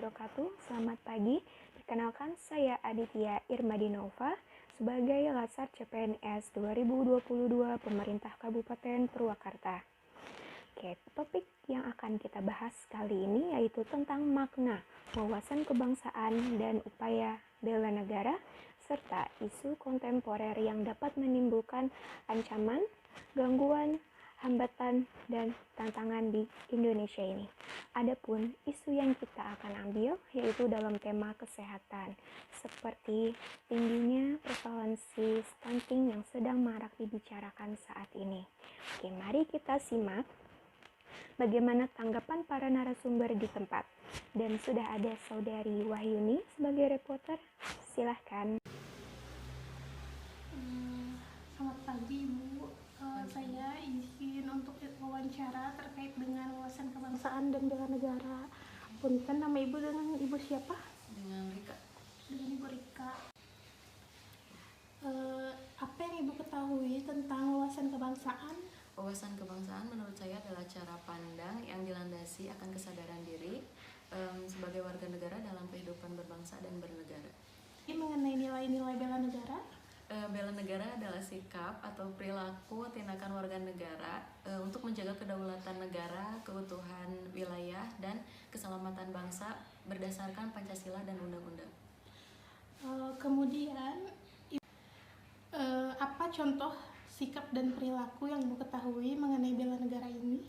wabarakatuh. Selamat pagi. Perkenalkan, saya Aditya Irmadinova sebagai Latsar CPNS 2022 Pemerintah Kabupaten Purwakarta. Oke, topik yang akan kita bahas kali ini yaitu tentang makna, wawasan kebangsaan dan upaya bela negara serta isu kontemporer yang dapat menimbulkan ancaman, gangguan, hambatan, dan tantangan di Indonesia ini. Adapun isu yang kita akan ambil yaitu dalam tema kesehatan, seperti tingginya prevalensi stunting yang sedang marak dibicarakan saat ini. Oke, mari kita simak bagaimana tanggapan para narasumber di tempat. Dan sudah ada Saudari Wahyuni sebagai reporter. Silahkan. Selamat pagi, Bu. Saya izin untuk wawancara terkait dengan wawasan kebangsaan dan bela negara. Punten, nama Ibu dengan Ibu siapa? Dengan Rika. Dengan Ibu Rika. Apa yang Ibu ketahui tentang wawasan kebangsaan? Wawasan kebangsaan menurut saya adalah cara pandang yang dilandasi akan kesadaran diri sebagai warga negara dalam kehidupan berbangsa dan bernegara. Ini mengenai nilai-nilai bela negara? Bela negara adalah sikap atau perilaku tindakan warga negara untuk menjaga kedaulatan negara, keutuhan wilayah, dan keselamatan bangsa berdasarkan Pancasila dan undang-undang. Kemudian, apa contoh sikap dan perilaku yang Ibu ketahui mengenai bela negara ini?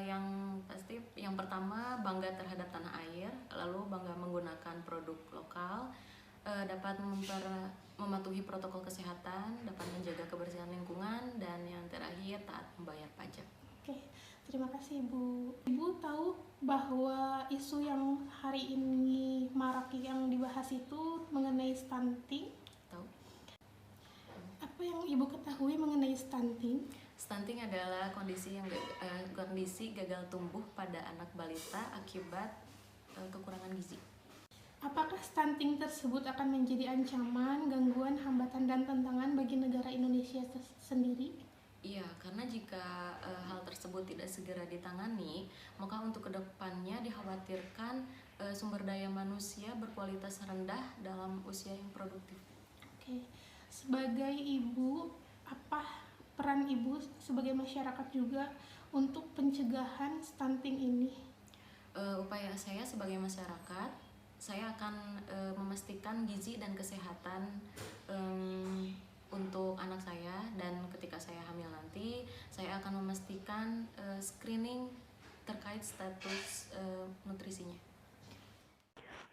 Yang pasti, yang pertama bangga terhadap tanah air, lalu bangga menggunakan produk lokal, dapat mematuhi protokol kesehatan, dapat menjaga kebersihan lingkungan, dan yang terakhir taat membayar pajak. Oke, terima kasih Ibu. Ibu tahu bahwa isu yang hari ini marak yang dibahas itu mengenai stunting? Tahu? Apa yang Ibu ketahui mengenai stunting? Stunting adalah kondisi gagal tumbuh pada anak balita akibat kekurangan gizi. Apakah stunting tersebut akan menjadi ancaman, gangguan, hambatan, dan tantangan bagi negara Indonesia sendiri? Iya, karena jika hal tersebut tidak segera ditangani, maka untuk kedepannya dikhawatirkan sumber daya manusia berkualitas rendah dalam usia yang produktif. Oke, sebagai ibu, apa peran ibu sebagai masyarakat juga untuk pencegahan stunting ini? Upaya saya sebagai masyarakat, saya akan memastikan gizi dan kesehatan untuk anak saya, dan ketika saya hamil nanti saya akan memastikan screening terkait status nutrisinya.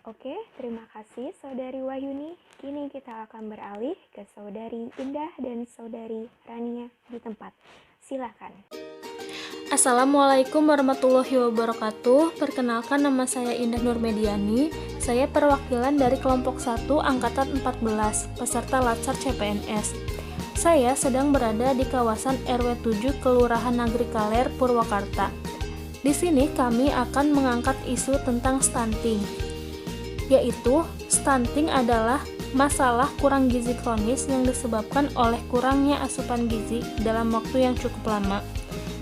Oke, terima kasih Saudari Wahyuni. Kini kita akan beralih ke Saudari Indah dan Saudari Rania di tempat. Silakan. Assalamualaikum warahmatullahi wabarakatuh. Perkenalkan, nama saya Indah Nurmediani. Saya perwakilan dari kelompok 1 angkatan 14, peserta Latsar CPNS. Saya sedang berada di kawasan RW 7 Kelurahan Nagri Kaler, Purwakarta. Di sini kami akan mengangkat isu tentang stunting, yaitu stunting adalah masalah kurang gizi kronis yang disebabkan oleh kurangnya asupan gizi dalam waktu yang cukup lama,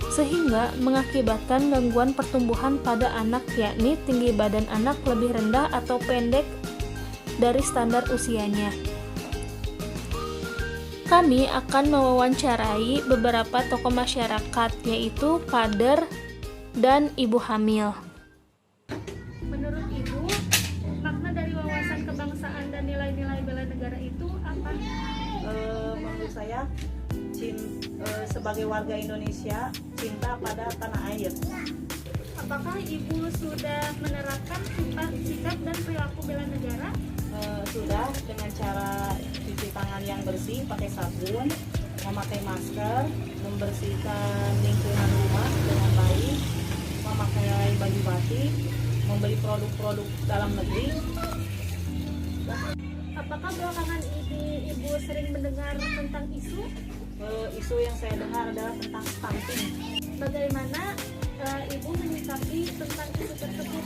sehingga mengakibatkan gangguan pertumbuhan pada anak, yakni tinggi badan anak lebih rendah atau pendek dari standar usianya. Kami akan mewawancarai beberapa tokoh masyarakat, yaitu kader dan ibu hamil. Menurut Ibu, makna dari wawasan kebangsaan dan nilai-nilai bela negara itu apa? Menurut saya, sebagai warga Indonesia, cinta pada tanah air. Apakah Ibu sudah menerapkan sikap dan perilaku bela negara? Sudah, dengan cara cuci tangan yang bersih, pakai sabun, memakai masker, membersihkan lingkungan rumah dengan baik, memakai baju batik, membeli produk-produk dalam negeri. Apakah belakangan ini Ibu sering mendengar tentang isu? Isu yang saya dengar adalah tentang stunting. Bagaimana Ibu menyikapi tentang isu tersebut?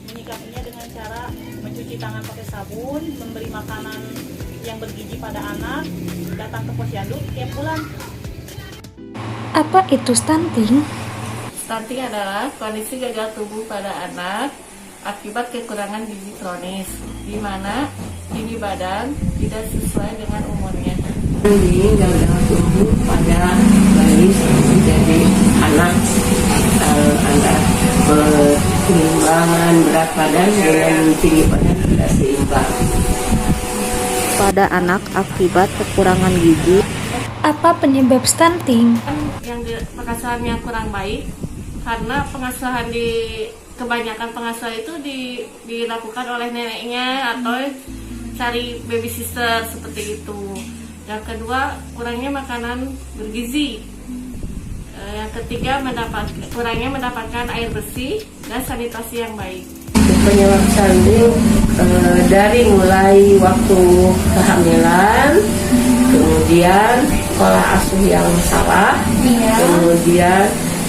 Menyikapinya dengan cara mencuci tangan pakai sabun, memberi makanan yang bergizi pada anak, datang ke posyandu tiap bulan. Apa itu stunting? Stunting adalah kondisi gagal tumbuh pada anak akibat kekurangan gizi kronis, di mana tinggi badan tidak sesuai dengan umurnya. Ini gagal tumbuh pada bayi menjadi anak antara keseimbangan berat badan dengan tinggi badan tidak seimbang. Pada anak akibat kekurangan gizi. Apa penyebab stunting? Yang pengasuhannya kurang baik karena pengasuhan kebanyakan pengasuh itu dilakukan oleh neneknya atau cari babysitter seperti itu. Yang kedua, kurangnya makanan bergizi. Yang ketiga, kurangnya mendapatkan air bersih dan sanitasi yang baik. Penyebab stunting dari mulai waktu kehamilan, kemudian pola asuh yang salah, kemudian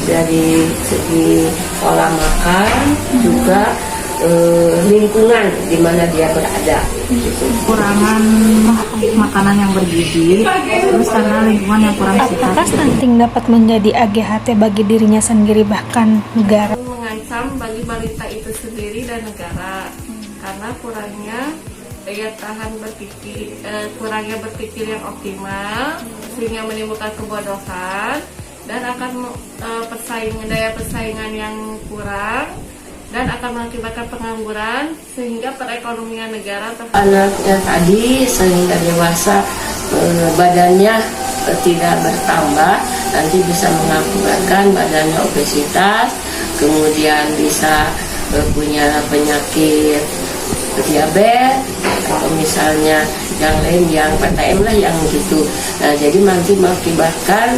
dari segi pola makan juga lingkungan di mana dia berada. Kekurangan makanan yang bergizi, terus karena lingkungan yang kurang sehat. Apakah stunting dapat menjadi AGHT bagi dirinya sendiri bahkan negara? Mengancam bagi balita itu sendiri dan negara karena kurangnya daya tahan berpikir, kurangnya berpikir yang optimal sehingga menimbulkan kebodohan dan akan daya persaingan yang kurang dan akan mengakibatkan pengangguran sehingga perekonomian negara Anaknya tadi sehingga dewasa badannya tidak bertambah, nanti bisa mengakibatkan badannya obesitas, kemudian bisa punya penyakit diabetes atau misalnya yang lain yang PTM lah yang gitu. Nah, jadi nanti mengakibatkan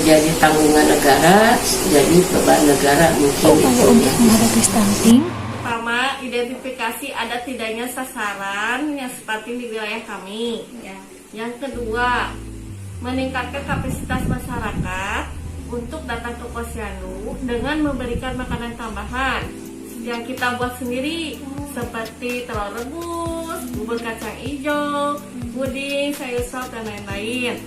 jadi tanggungan negara, jadi beban negara mungkin. Upaya untuk menghadapi stunting. Pertama, identifikasi ada tidaknya sasaran yang stunting di wilayah kami. Yang kedua, meningkatkan kapasitas masyarakat untuk datang ke posyandu dengan memberikan makanan tambahan yang kita buat sendiri seperti telur rebus, bubur kacang hijau, puding, sayur sop, dan lain-lain.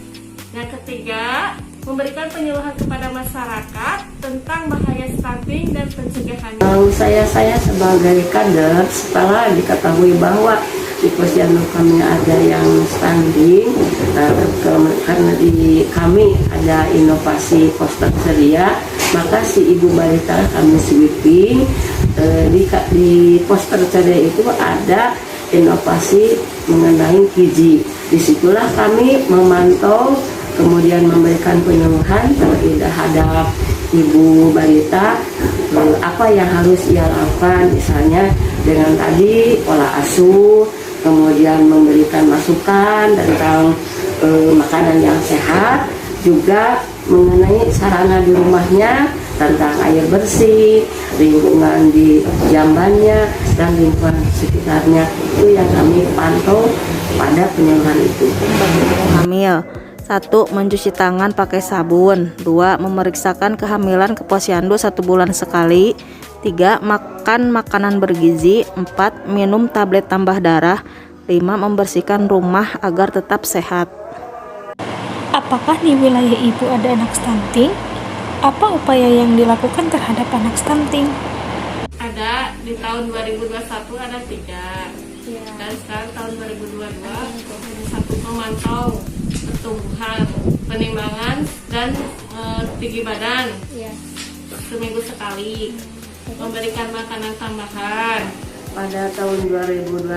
Yang ketiga, memberikan penyuluhan kepada masyarakat tentang bahaya stunting dan pencegahannya. Saya sebagai kader setelah diketahui bahwa di posyandu kami ada yang stunting, karena di kami ada inovasi poster ceria, maka si ibu balita kami sweeping di poster ceria itu ada inovasi mengenai gizi. Disitulah kami memantau, kemudian memberikan penyuluhan terhadap ibu balita apa yang harus ia lakukan, misalnya dengan tadi pola asuh, kemudian memberikan masukan tentang makanan yang sehat, juga mengenai sarana di rumahnya tentang air bersih, lingkungan di jambannya, dan lingkungan sekitarnya. Itu yang kami pantau pada penyuluhan itu. Hamil. 1. Mencuci tangan pakai sabun. 2. Memeriksakan kehamilan ke posyandu 1 bulan sekali. 3. Makan makanan bergizi. 4. Minum tablet tambah darah. 5. Membersihkan rumah agar tetap sehat. Apakah di wilayah ibu ada anak stunting? Apa upaya yang dilakukan terhadap anak stunting? Ada di tahun 2021 ada 3, dan sekarang tahun 2022 satu memantau pertumbuhan, penimbangan, dan tinggi badan seminggu sekali, memberikan makanan tambahan. Pada tahun 2021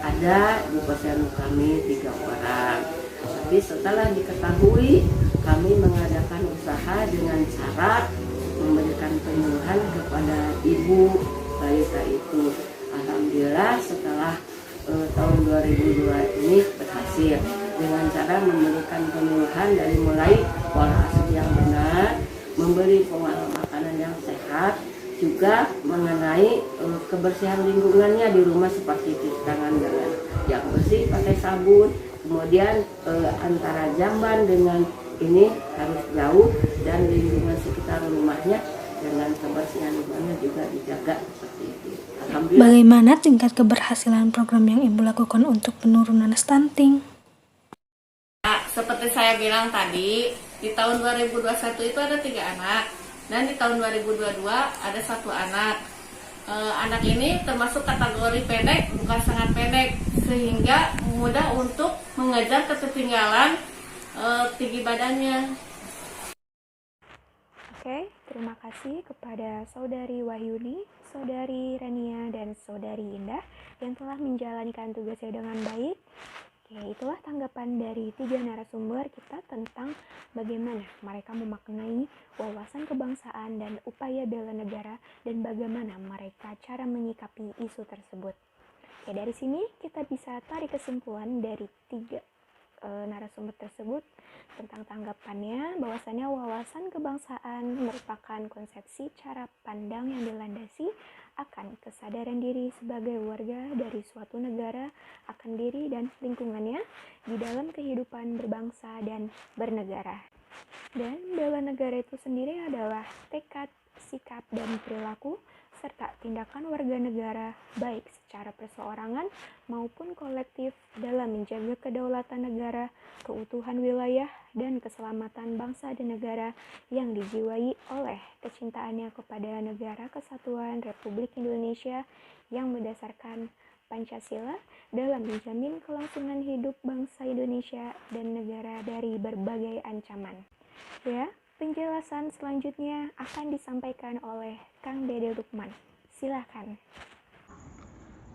ada di posyandu kami 3 orang. Tapi setelah diketahui, kami mengadakan usaha dengan cara memberikan penyuluhan kepada ibu balita itu. Alhamdulillah setelah tahun 2002 ini berhasil dengan cara memberikan penyuluhan dari mulai pola asuh yang benar, memberi pengaruh makanan yang sehat, juga mengenai kebersihan lingkungannya di rumah seperti cuci tangan dengan yang bersih pakai sabun, kemudian antara jamban dengan ini harus jauh, dan lingkungan sekitar rumahnya dengan kebersihan lingkungannya juga dijaga seperti itu. Alhamdulillah. Bagaimana tingkat keberhasilan program yang ibu lakukan untuk penurunan stunting? Nah, seperti saya bilang tadi, di tahun 2021 itu ada 3 anak, dan di tahun 2022 ada 1 anak. Anak ini termasuk kategori pendek, bukan sangat pendek, sehingga mudah untuk mengejar ketertinggalan tinggi badannya. Oke, terima kasih kepada Saudari Wahyuni, Saudari Rania, dan Saudari Indah yang telah menjalankan tugasnya dengan baik. Oke, itulah tanggapan dari 3 narasumber kita tentang bagaimana mereka memaknai wawasan kebangsaan dan upaya bela negara dan bagaimana mereka cara menyikapi isu tersebut. Oke, dari sini kita bisa tarik kesimpulan dari 3 narasumber tersebut tentang tanggapannya bahwasannya wawasan kebangsaan merupakan konsepsi cara pandang yang dilandasi akan kesadaran diri sebagai warga dari suatu negara akan diri dan lingkungannya di dalam kehidupan berbangsa dan bernegara. Dan bela negara itu sendiri adalah tekad, sikap, dan perilaku serta tindakan warga negara baik secara perseorangan maupun kolektif dalam menjaga kedaulatan negara, keutuhan wilayah, dan keselamatan bangsa dan negara yang dijiwai oleh kecintaannya kepada Negara Kesatuan Republik Indonesia yang berdasarkan Pancasila dalam menjamin kelangsungan hidup bangsa Indonesia dan negara dari berbagai ancaman. Ya, penjelasan selanjutnya akan disampaikan oleh Kang Dede Lukman. Silakan.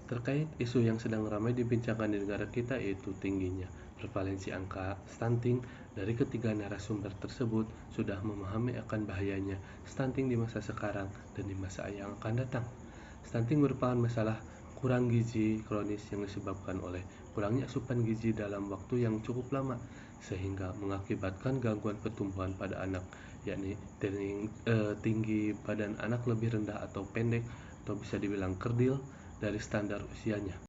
Terkait isu yang sedang ramai dibincangkan di negara kita yaitu tingginya prevalensi angka stunting, dari ketiga narasumber tersebut sudah memahami akan bahayanya stunting di masa sekarang dan di masa yang akan datang. Stunting merupakan masalah kurang gizi kronis yang disebabkan oleh kurangnya asupan gizi dalam waktu yang cukup lama sehingga mengakibatkan gangguan pertumbuhan pada anak, yakni tinggi badan anak lebih rendah atau pendek atau bisa dibilang kerdil dari standar usianya.